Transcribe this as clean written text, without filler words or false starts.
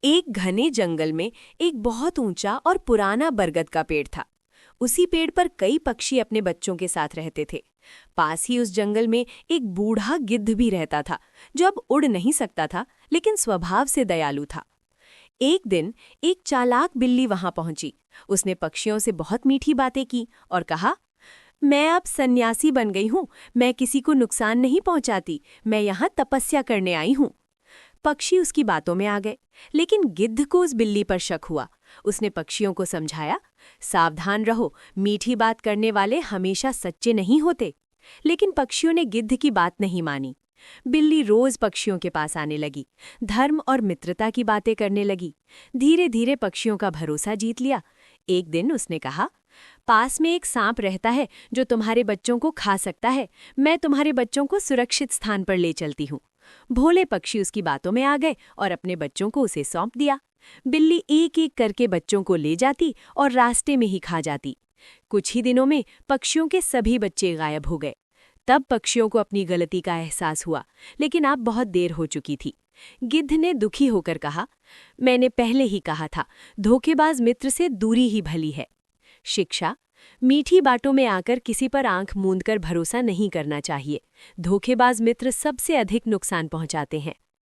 एक घने जंगल में एक बहुत ऊंचा और पुराना बरगद का पेड़ था। उसी पेड़ पर कई पक्षी अपने बच्चों के साथ रहते थे। पास ही उस जंगल में एक बूढ़ा गिद्ध भी रहता था, जो अब उड़ नहीं सकता था, लेकिन स्वभाव से दयालु था। एक दिन एक चालाक बिल्ली वहां पहुंची। उसने पक्षियों से बहुत मीठी बातें की और कहा, मैं अब सन्यासी बन गई हूँ। मैं किसी को नुकसान नहीं पहुंचाती। मैं यहाँ तपस्या करने आई हूँ। पक्षी उसकी बातों में आ गए, लेकिन गिद्ध को उस बिल्ली पर शक हुआ। उसने पक्षियों को समझाया, सावधान रहो, मीठी बात करने वाले हमेशा सच्चे नहीं होते। लेकिन पक्षियों ने गिद्ध की बात नहीं मानी। बिल्ली रोज पक्षियों के पास आने लगी, धर्म और मित्रता की बातें करने लगी। धीरे धीरे पक्षियों का भरोसा जीत लिया। एक दिन उसने कहा, पास में एक सांप रहता है जो तुम्हारे बच्चों को खा सकता है। मैं तुम्हारे बच्चों को सुरक्षित स्थान पर ले चलती हूँ। भोले पक्षी उसकी बातों में आ गए और अपने बच्चों को उसे सौंप दिया। बिल्ली एक एक करके बच्चों को ले जाती और रास्ते में ही खा जाती। कुछ ही दिनों में पक्षियों के सभी बच्चे गायब हो गए। तब पक्षियों को अपनी गलती का एहसास हुआ, लेकिन अब बहुत देर हो चुकी थी। गिद्ध ने दुखी होकर कहा, मैंने पहले ही कहा था, धोखेबाज मित्र से दूरी ही भली है। शिक्षा: मीठी बातों में आकर किसी पर आंख मूंदकर भरोसा नहीं करना चाहिए। धोखेबाज मित्र सबसे अधिक नुकसान पहुंचाते हैं।